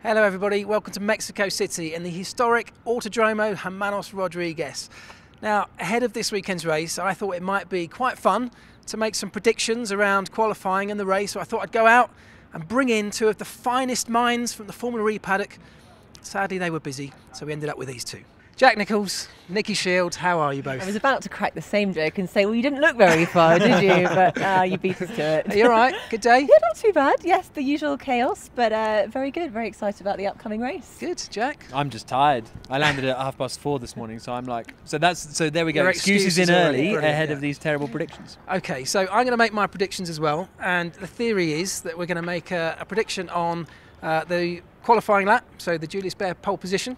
Hello everybody, welcome to Mexico City in the historic Autodromo Hermanos Rodriguez. Now, ahead of this weekend's race, I thought it might be quite fun to make some predictions around qualifying and the race, so I thought I'd go out and bring in two of the finest minds from the Formula E paddock. Sadly, they were busy, so we ended up with these two. Jack Nicholls, Nicki Shields, how are you both? I was about to crack the same joke and say, well, you didn't look very far, did you? But you beat us to it. Are you all right? Good day? Yeah, not too bad. Yes, the usual chaos, but very good. Very excited about the upcoming race. Good. Jack? I'm just tired. I landed at 4:30 this morning, so I'm like, so there we go. Your Excuses in early ahead of these terrible predictions. Okay, so I'm going to make my predictions as well, and the theory is that we're going to make a prediction on the qualifying lap, so the Julius Baer pole position.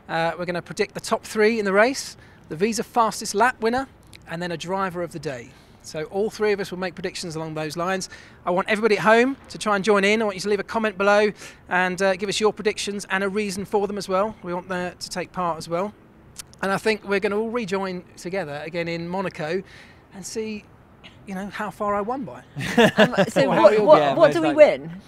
We're going to predict the top three in the race, the Visa fastest lap winner, and then a driver of the day. So all three of us will make predictions along those lines. I want everybody at home to try and join in. I want you to leave a comment below and give us your predictions and a reason for them as well. We want them to take part as well. And I think we're going to all rejoin together again in Monaco and see, you know, how far I won by. So what do we win?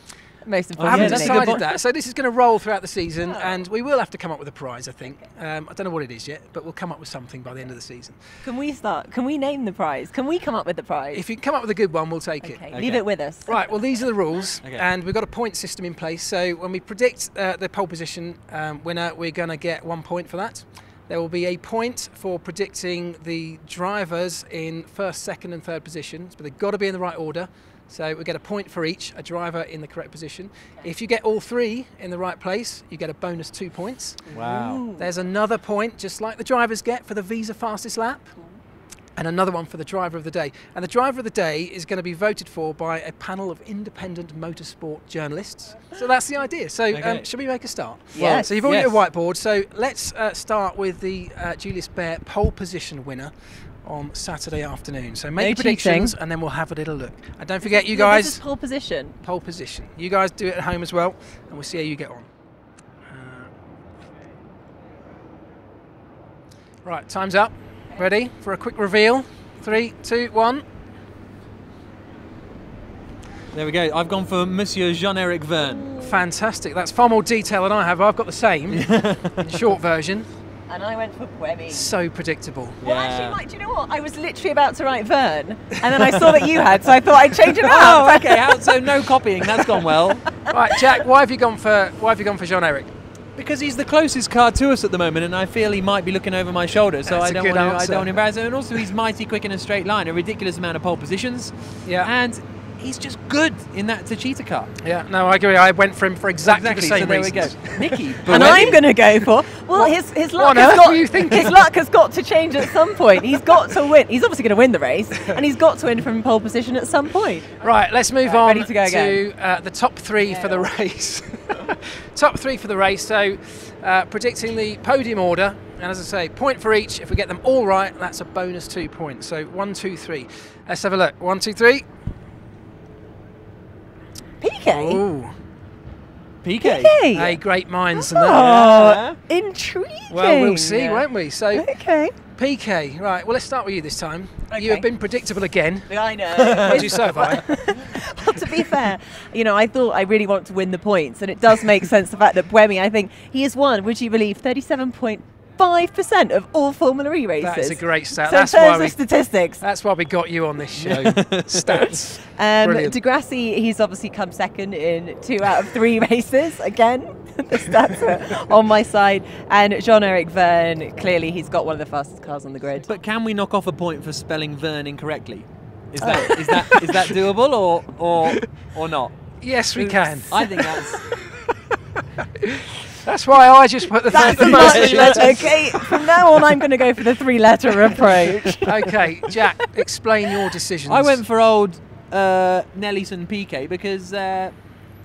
Most I haven't decided that. So this is going to roll throughout the season, and we will have to come up with a prize, I think. I don't know what it is yet, but we'll come up with something by the end of the season. Can we start? Can we name the prize? Can we come up with the prize? If you come up with a good one, we'll take it. Okay, leave it with us. Right, well, these are the rules, and we've got a point system in place. So when we predict the pole position winner, we're going to get 1 point for that. There will be a point for predicting the drivers in first, second and third positions, but they've got to be in the right order. So we get a point for each, a driver in the correct position. If you get all three in the right place, you get a bonus 2 points. Wow. Ooh. There's another point, just like the drivers get for the Visa fastest lap, and another one for the driver of the day. And the driver of the day is going to be voted for by a panel of independent motorsport journalists. So that's the idea. So should we make a start? Yes. So you've already got a whiteboard. So let's start with the Julius Baer pole position winner on Saturday afternoon. So make predictions and then we'll have a little look. And don't forget, you guys... This is pole position. Pole position. You guys do it at home as well, and we'll see how you get on. Right, time's up. Ready for a quick reveal? 3, 2, 1. There we go. I've gone for Monsieur Jean-Eric Verne. Fantastic. That's far more detail than I have. I've got the same. Short version. And I went for Buemi. So predictable. Well, actually, Mike, do you know what? I was literally about to write Verne, and then I saw that you had, so I thought I'd change it up. Oh, okay. So no copying. That's gone well. Right, Jack. Why have you gone for Jean-Eric? Because he's the closest car to us at the moment, and I feel he might be looking over my shoulder. So I don't want to embarrass him. And also, he's mighty quick in a straight line. A ridiculous amount of pole positions. Yeah. And he's just good in that Techeetah car. Yeah, no, I agree. I went for him for exactly the same so reasons. There we go. Nicki. And I'm going to go for, well, his luck has got to change at some point. He's got to win. He's obviously going to win the race, and he's got to win from pole position at some point. Right, let's move on to the top three for the race. Top three for the race. So predicting the podium order, and as I say, point for each. If we get them all right, that's a bonus 2 points. So 1, 2, 3. Let's have a look. 1, 2, 3. PK? Ooh. PK. Hey, great minds. Intriguing. Well, we'll see, won't we? So, okay. PK. Right, well, let's start with you this time. Okay. You have been predictable again. I know. As you so have I. Well, to be fair, you know, I thought I really want to win the points, and it does make sense the fact that Buemi, I think, he has won, would you believe, 37.5% of all Formula E races. That's a great stat. So that's why statistics. That's why we got you on this show. Stats. Degrassi, he's obviously come second in 2 out of 3 races. Again, the stats are on my side. And Jean-Eric Verne, clearly he's got one of the fastest cars on the grid. But can we knock off a point for spelling Verne incorrectly? Is that doable or not? Yes, we can. I think that's... That's why I just put the first letter. Okay, from now on I'm going to go for the 3-letter approach. Okay, Jack, explain your decisions. I went for old Nellyson PK because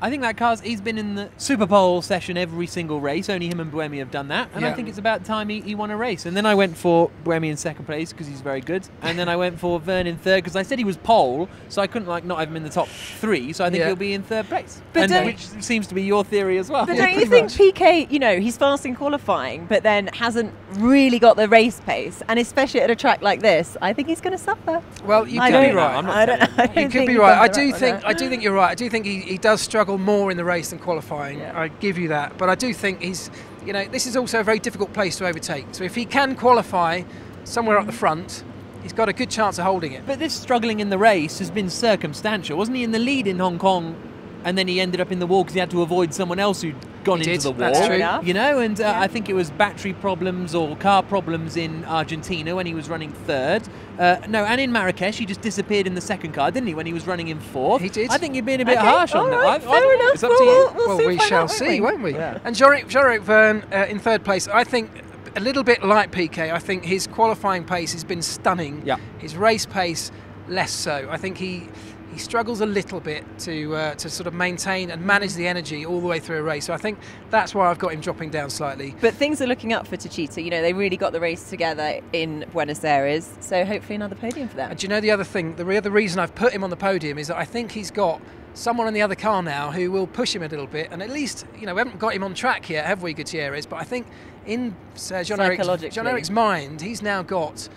I think that he's been in the Super Pole session every single race. Only him and Buemi have done that. And I think it's about time he won a race. And then I went for Buemi in second place because he's very good. And then I went for Verne in third because I said he was pole, so I couldn't not have him in the top 3. So I think he'll be in third place. Which seems to be your theory as well. But don't you think PK, you know, he's fast in qualifying, but then hasn't really got the race pace, and especially at a track like this, I think he's going to suffer. Well, you could be right. I'm not you could be right. I do think you're right. I do think he does struggle struggle more in the race than qualifying. Yeah. I give you that. But I do think he's, this is also a very difficult place to overtake. So if he can qualify somewhere up the front, he's got a good chance of holding it. But this struggling in the race has been circumstantial. Wasn't he in the lead in Hong Kong, and then he ended up in the wall because he had to avoid someone else who'd gone into the wall? That's true. And I think it was battery problems or car problems in Argentina when he was running third. And in Marrakesh he just disappeared in the second car, didn't he, when he was running in fourth? He did. I think you're being a bit harsh on that. Fair enough. It's up to you. We'll Well, we shall see, won't we? Yeah. And Jean-Eric Verne in third place, I think a little bit like PK. I think his qualifying pace has been stunning. Yeah. His race pace, less so. I think he struggles a little bit to sort of maintain and manage the energy all the way through a race. So I think that's why I've got him dropping down slightly. But things are looking up for Techeetah. They really got the race together in Buenos Aires, so hopefully another podium for them. And do you know the other thing? The other reason I've put him on the podium is that I think he's got someone in the other car now who will push him a little bit. And at least, we haven't got him on track yet, have we, Gutierrez? But I think in Jean-Eric's mind, he's now got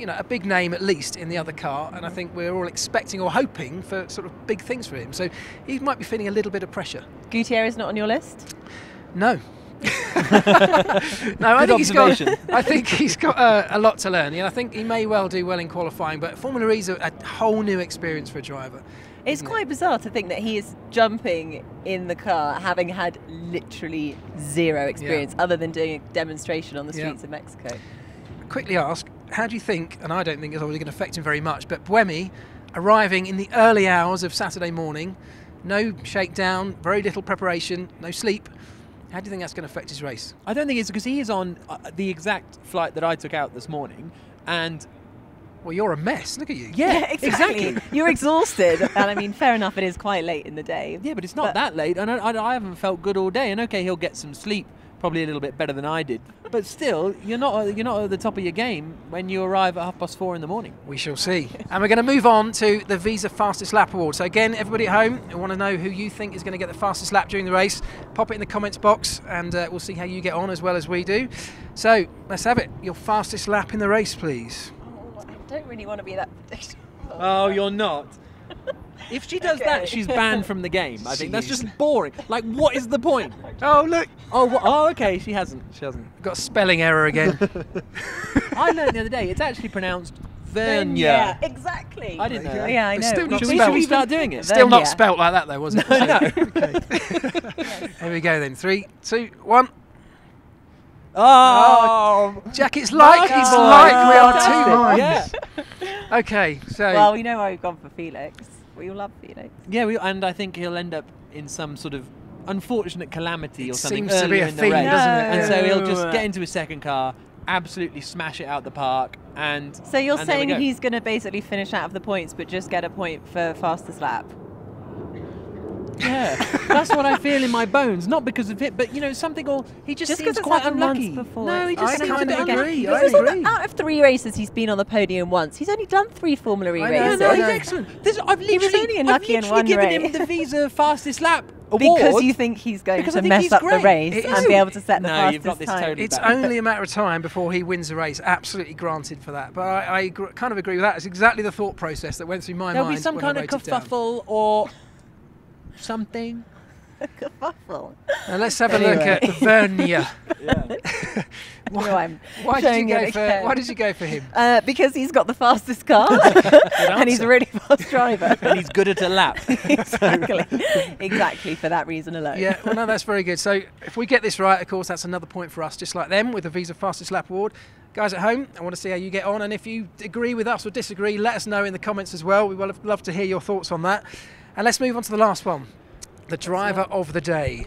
a big name at least in the other car, and I think we're all expecting or hoping for sort of big things for him. So he might be feeling a little bit of pressure. Gutierrez not on your list? No. No, I think he's got a lot to learn. I think he may well do well in qualifying, but Formula E is a whole new experience for a driver. It's quite bizarre to think that he is jumping in the car having had literally zero experience other than doing a demonstration on the streets of Mexico. Quickly ask, how do you think, and I don't think it's obviously going to affect him very much, but Buemi arriving in the early hours of Saturday morning, no shakedown, very little preparation, no sleep, how do you think that's going to affect his race? I don't think it's because he is on the exact flight that I took out this morning, and well, you're a mess. Look at you. Yeah, exactly. You're exhausted. And fair enough, it is quite late in the day. Yeah, but it's not that late, and I haven't felt good all day. And okay, he'll get some sleep, probably a little bit better than I did. But still, you're not at the top of your game when you arrive at 4:30 in the morning. We shall see. And we're going to move on to the Visa Fastest Lap Award. So again, everybody at home, I want to know who you think is going to get the fastest lap during the race. Pop it in the comments box, and we'll see how you get on as well as we do. So let's have it. Your fastest lap in the race, please. I don't really want to be that predictable. Oh, you're not. If she does that, she's banned from the game. I think that's just boring. Like, what is the point? Oh, look. Oh, okay. She hasn't. Got a spelling error again. I learned the other day it's actually pronounced Vernia. Yeah, exactly. I didn't know that. Yeah, I know. Still not Should spelled. we start doing it? Still not spelt like that, though, was it? No. Okay. Here we go then. 3, 2, 1. Oh, Jack, it's like we are two minds. Yeah. Okay, so Well, we know why we've gone for Felix. We all love Felix. Yeah, and I think he'll end up in some sort of unfortunate calamity or something seems to be earlier a in the theme, race. doesn't it? And so Yeah. he'll just get into his second car, absolutely smash it out the park, and So you're and there we saying go. he's going to basically finish out of the points but just get a point for fastest lap? Yeah, that's what I feel in my bones. Not because of it, but something. Or he just Just seems 'cause it's quite happened unlucky. once before. No, he It's just I seems a kind bit of unlucky. agree. I This is agree. out of 3 races, he's been on the podium once. He's only done 3 Formula E I know, races. No, I he's know. excellent. I've was literally, only unlucky in one given race. him the Visa Fastest Lap award. Because you think he's going Because to I think mess he's up the great. race It and is. be able to set the No, fastest you've got this time. totally it's back. only a matter of time before he wins the race. Absolutely granted for that. But I kind of agree with that. It's exactly the thought process that went through my There'll mind. be some when I kind of wrote it down. kerfuffle or something. Kerfuffle. Now let's have a look at Vernia. Yeah. I'm Why showing did it again. you go for him? Because he's got the fastest car and he's a really fast driver. And he's good at a lap. Exactly for that reason alone. Yeah, well, no, that's very good. So if we get this right, of course, that's another point for us, just like them, with the Visa Fastest Lap Award. Guys at home, I want to see how you get on, and if you agree with us or disagree, let us know in the comments as well. We will love to hear your thoughts on that. And let's move on to the last one, the driver of the day.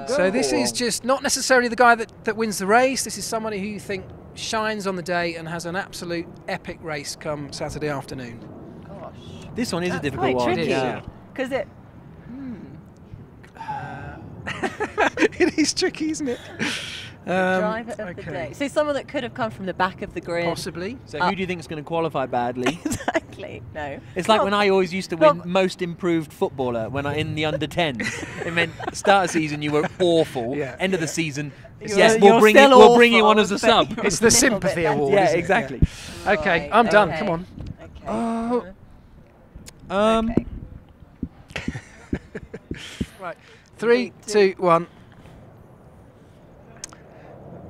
So this is just not necessarily the guy that wins the race. This is somebody who you think shines on the day and has an absolute epic race come Saturday afternoon. Gosh. This one is a difficult Quite one. tricky. Yeah. Because it... It is tricky, isn't it? driver of the day. So someone that could have come from the back of the grid. Possibly. So who do you think is going to qualify badly? Exactly. No. It's like when I always used to win most improved footballer when I in the under 10s. It meant start of season you were awful. Yeah. End of the season, You're- yes, you're we'll bring still you on awful, as a but sub. you're It's a the little sympathy bit award. Yeah, isn't it? exactly. Okay, Right, I'm done. okay. Come on. Okay. Oh. Okay. Right. 3, 2, 1.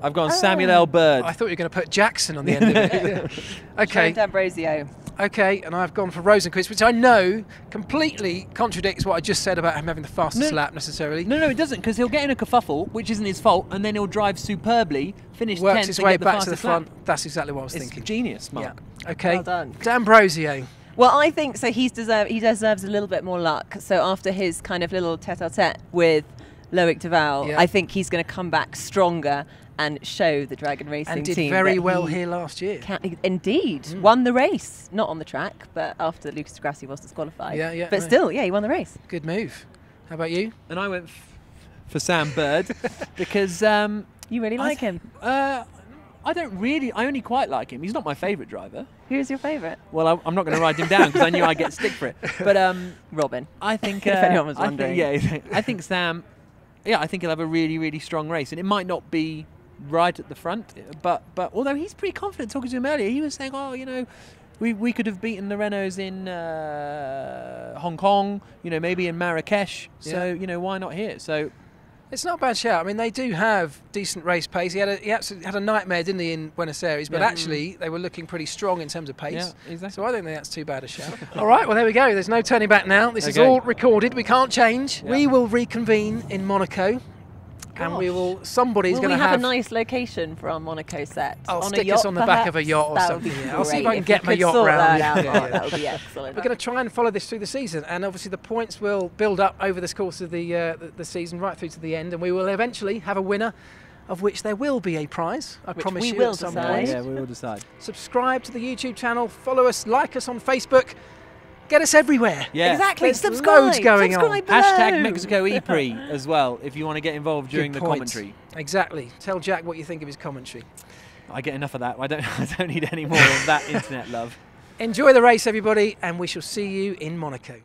I've gone Samuel L. Bird. I thought you were going to put Jackson on the end of it. Okay. D'Ambrosio. Okay, and I've gone for Rosenquist, which I know completely contradicts what I just said about him having the fastest lap necessarily. No, it doesn't, because he'll get in a kerfuffle, which isn't his fault, and then he'll drive superbly, finish 10th, Works his way get the back to the fastest front. lap. That's exactly what I was It's thinking. genius, Mark. Yeah. Okay. Well done. D'Ambrosio. Well, I think so. He deserves a little bit more luck. So after his kind of little tete-a-tete with Loic Duval, Yeah. I think he's going to come back stronger and show the Dragon Racing And did team very that well he here last year. Indeed, won the race, not on the track, but after Lucas Di Grassi was disqualified. Yeah, But still, yeah, he won the race. Good move. How about you? And I went for Sam Bird because You really like him. I only quite like him. He's not my favourite driver. Who's your favourite? Well, I'm not going to write him down because I knew I'd get stick for it. But Robin. I think If anyone was wondering. I think Sam. Yeah, I think he'll have a really, really strong race, and it might not be right at the front, but although he's pretty confident. Talking to him earlier, he was saying, "Oh, you know, we could have beaten the Renaults in Hong Kong, you know, maybe in Marrakesh. So you know, why not here?" So It's not a bad shout. I mean, they do have decent race pace. He absolutely had a nightmare, didn't he, in Buenos Aires? But actually, they were looking pretty strong in terms of pace. Yeah, exactly. So I don't think that's too bad a shout. All right, well, there we go. There's no turning back now. This is Okay. all recorded. We can't change. Yeah. We will reconvene in Monaco. And we will. Somebody's Will going we to have have a nice location for our Monaco set? I'll on stick a yacht, us on the back of a perhaps? yacht or That would something. be Yeah. I'll see if great. I can get we my could yacht sort round. that out. Yeah, Oh, yeah. that would be excellent. We're going to try and follow this through the season, and obviously the points will build up over this course of the season, right through to the end, and we will eventually have a winner, of which there will be a prize. I promise we you. will at some decide. point. yeah, we will decide. Subscribe to the YouTube channel, follow us, like us on Facebook, get us everywhere. Yeah. Exactly. There's Subscribe. loads going on. Subscribe below. Hashtag Mexico ePrix as well if you want to get involved during Good the points. commentary. Exactly. Tell Jack what you think of his commentary. I get enough of that. I don't need any more of that internet love. Enjoy the race, everybody, and we shall see you in Monaco.